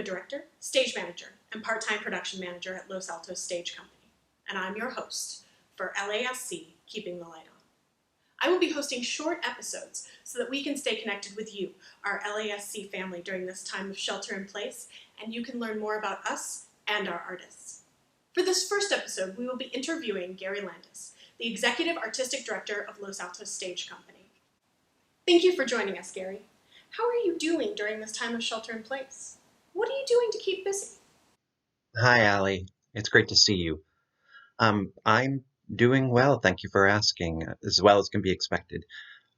a director, stage manager, and part-time production manager at Los Altos Stage Company, and I'm your host for LASC, Keeping the Light On. I will be hosting short episodes so that we can stay connected with you, our LASC family, during this time of shelter in place, and you can learn more about us and our artists. For this first episode, we will be interviewing Gary Landis, the Executive Artistic Director of Los Altos Stage Company. Thank you for joining us, Gary. How are you doing during this time of shelter in place? What are you doing to keep busy? Hi, Allie. It's great to see you. I'm doing well. Thank you for asking, as well as can be expected.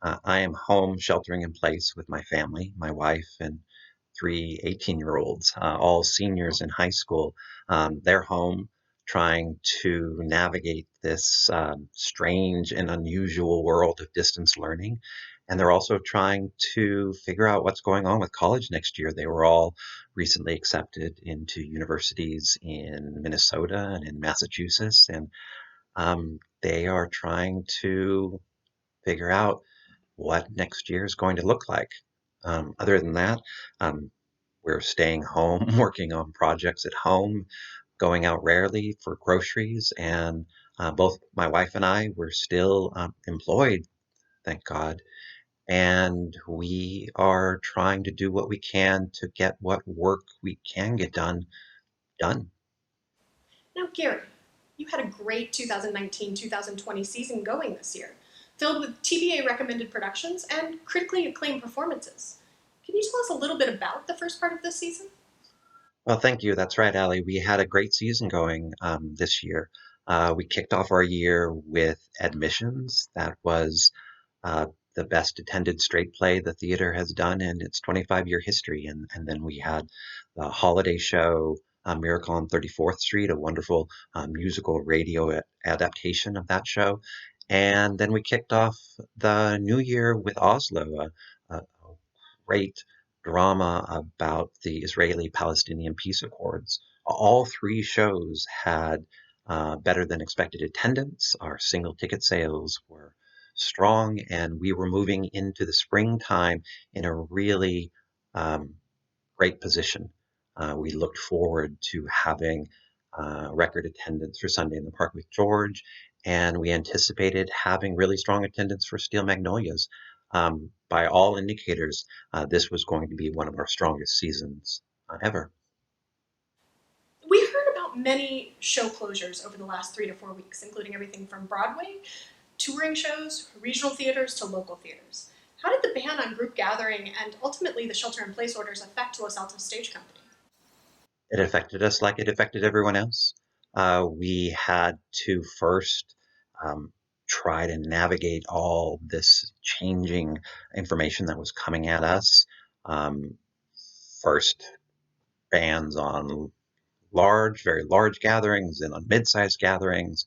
I am home sheltering in place with my family, my wife, and three 18-year-olds, all seniors in high school. They're home trying to navigate this strange and unusual world of distance learning. And they're also trying to figure out what's going on with college next year. They were all recently accepted into universities in Minnesota and in Massachusetts, and they are trying to figure out what next year is going to look like. Other than that, um, we're staying home, working on projects at home, going out rarely for groceries, and both my wife and I were still employed, thank God. And we are trying to do what we can to get what work we can get done. Now, Gary, you had a great 2019-2020 season going this year, filled with TBA recommended productions and critically acclaimed performances. Can you tell us a little bit about the first part of this season? Well, thank you. That's right, Allie. We had a great season going this year. We kicked off our year with Admissions. That was uh, the best attended straight play the theater has done in its 25-year history. And then we had the holiday show, Miracle on 34th Street, a wonderful musical radio adaptation of that show. And then we kicked off the new year with Oslo, a great drama about the Israeli-Palestinian peace accords. All three shows had better than expected attendance. Our single ticket sales were strong, and we were moving into the springtime in a really um, great position. We looked forward to having record attendance for Sunday in the Park with George, and we anticipated having really strong attendance for Steel Magnolias. By all indicators, this was going to be one of our strongest seasons ever. We heard about many show closures over the last 3 to 4 weeks, including everything from Broadway, touring shows, regional theaters to local theaters. How did the ban on group gathering and ultimately the shelter in place orders affect Los Altos Stage Company? It affected us like it affected everyone else. We had to first um, try to navigate all this changing information that was coming at us. Um, First, bans on very large gatherings and on mid-sized gatherings.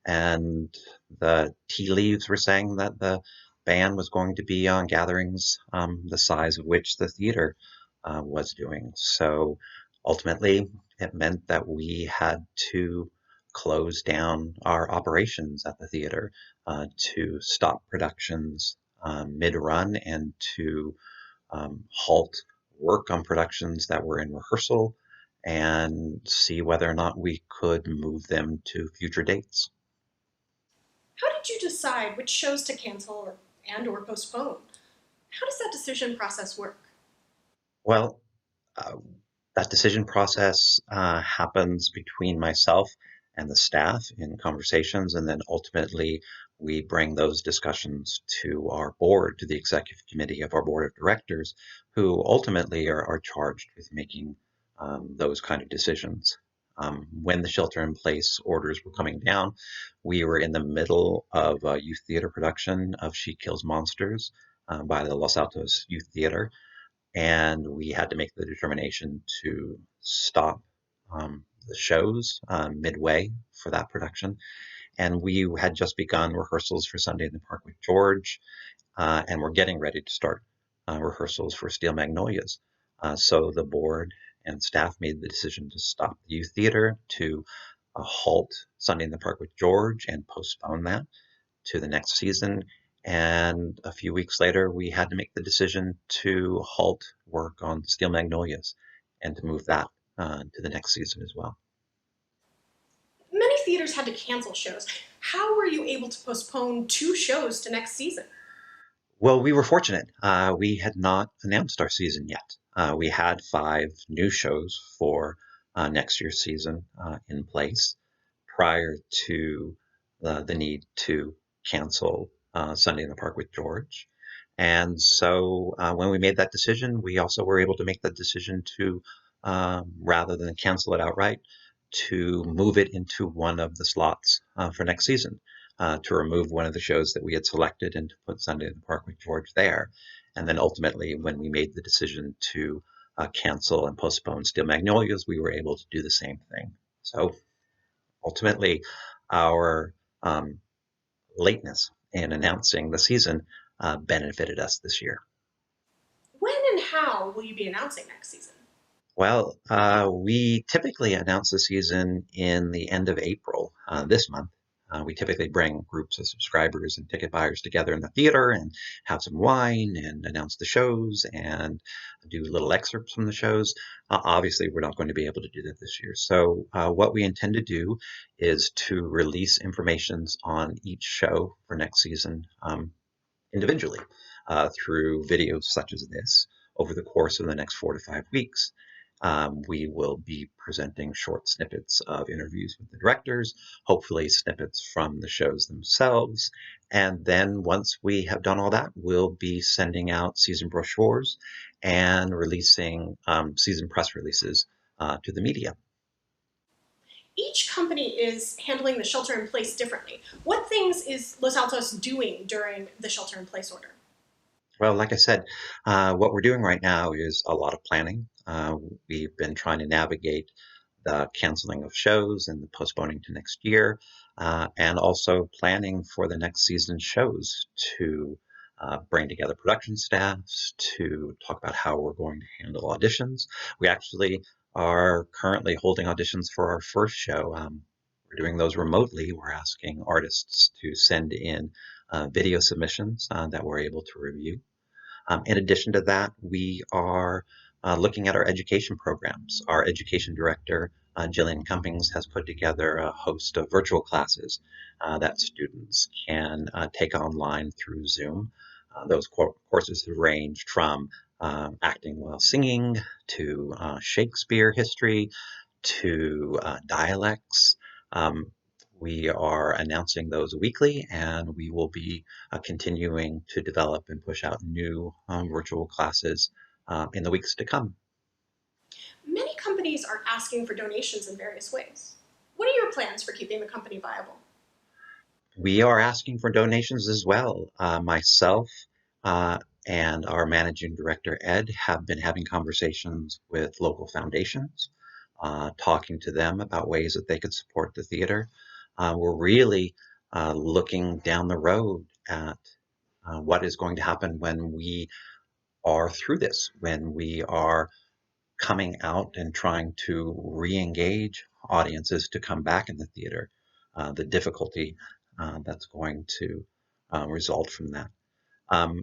And the tea leaves were saying that the ban was going to be on gatherings the size of which the theater was doing. So ultimately, it meant that we had to close down our operations at the theater, to stop productions mid-run, and to halt work on productions that were in rehearsal and see whether or not we could move them to future dates. How did you decide which shows to cancel or postpone? How does that decision process work? Well, uh, that decision process happens between myself and the staff in conversations, and then ultimately we bring those discussions to our board, to the executive committee of our board of directors, who ultimately are charged with making those kind of decisions. When the shelter in place orders were coming down, we were in the middle of a youth theater production of She Kills Monsters by the Los Altos Youth Theater, and we had to make the determination to stop the shows midway for that production. And we had just begun rehearsals for Sunday in the Park with George, and we're getting ready to start rehearsals for Steel Magnolias. So the board and staff made the decision to stop the youth theater, to halt Sunday in the Park with George, and postpone that to the next season. And a few weeks later, we had to make the decision to halt work on Steel Magnolias. and to move that to the next season as well. Many theaters had to cancel shows. How were you able to postpone 2 shows to next season? Well, we were fortunate. We had not announced our season yet. We had 5 new shows for next year's season in place prior to the need to cancel Sunday in the Park with George. And so when we made that decision, we also were able to make that decision to, rather than cancel it outright, to move it into one of the slots for next season, to remove one of the shows that we had selected and to put Sunday in the Park with George there. And then ultimately, when we made the decision to cancel and postpone Steel Magnolias, we were able to do the same thing. So ultimately, our lateness in announcing the season benefited us this year. When and how will you be announcing next season? Well, we typically announce the season in the end of April this month. We typically bring groups of subscribers and ticket buyers together in the theater and have some wine and announce the shows and do little excerpts from the shows. Obviously, we're not going to be able to do that this year. So, what we intend to do is to release informations on each show for next season individually through videos such as this over the course of the next 4 to 5 weeks. We will be presenting short snippets of interviews with the directors, hopefully snippets from the shows themselves. And then once we have done all that, we'll be sending out season brochures and releasing season press releases to the media. Each company is handling the shelter in place differently. What things is Los Altos doing during the shelter in place order? Well, like I said, what we're doing right now is a lot of planning. We've been trying to navigate the canceling of shows and the postponing to next year, and also planning for the next season's shows to bring together production staffs to talk about how we're going to handle auditions. We actually are currently holding auditions for our first show. We're doing those remotely. We're asking artists to send in video submissions that we're able to review. In addition to that, we are looking at our education programs. Our education director, Jillian Cummings, has put together a host of virtual classes that students can take online through Zoom. Those courses have ranged from acting while singing to Shakespeare history to dialects. Um, we are announcing those weekly, and we will be continuing to develop and push out new virtual classes in the weeks to come. Many companies are asking for donations in various ways. What are your plans for keeping the company viable? We are asking for donations as well. Myself and our managing director, Ed, have been having conversations with local foundations, talking to them about ways that they could support the theater. We're really looking down the road at what is going to happen when we are through this, when we are coming out and trying to re-engage audiences to come back in the theater, the difficulty that's going to result from that.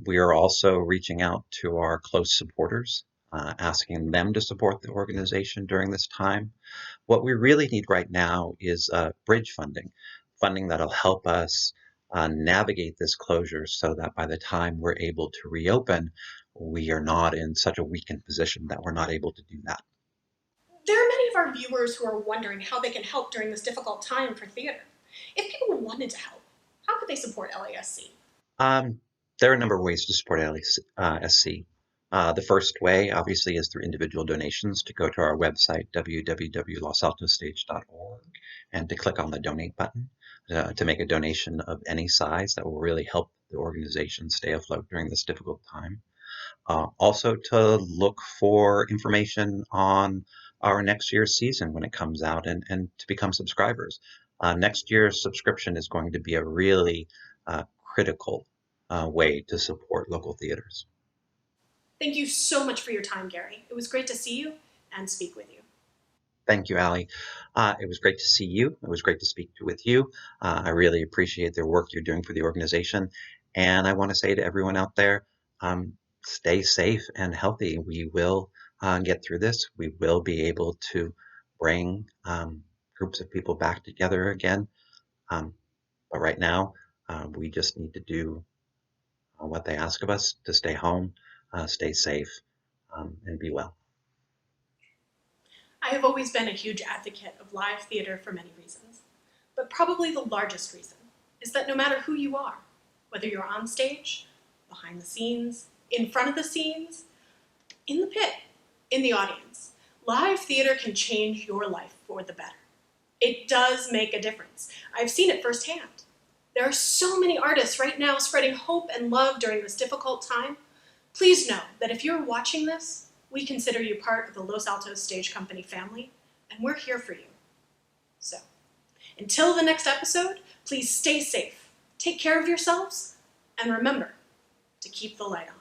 We are also reaching out to our close supporters, asking them to support the organization during this time. What we really need right now is bridge funding, funding that'll help us navigate this closure so that by the time we're able to reopen, we are not in such a weakened position that we're not able to do that. There are many of our viewers who are wondering how they can help during this difficult time for theater. If people wanted to help, how could they support LASC? Um, there are a number of ways to support LASC. The first way, obviously, is through individual donations to go to our website, www.losaltostage.org, and to click on the donate button to make a donation of any size that will really help the organization stay afloat during this difficult time. Also, to look for information on our next year's season when it comes out and to become subscribers. Next year's subscription is going to be a really critical way to support local theaters. Thank you so much for your time, Gary. It was great to see you and speak with you. Thank you, Allie. It was great to see you. It was great to speak with you. I really appreciate the work you're doing for the organization. And I want to say to everyone out there, stay safe and healthy. We will get through this, we will be able to bring groups of people back together again. But right now, we just need to do what they ask of us to stay home, stay safe, and be well. I have always been a huge advocate of live theater for many reasons, but probably the largest reason is that no matter who you are, whether you're on stage, behind the scenes, in front of the scenes, in the pit, in the audience, live theater can change your life for the better. It does make a difference. I've seen it firsthand. There are so many artists right now spreading hope and love during this difficult time. Please know that if you're watching this, we consider you part of the Los Altos Stage Company family, and we're here for you. So, until the next episode, please stay safe, take care of yourselves, and remember to keep the light on.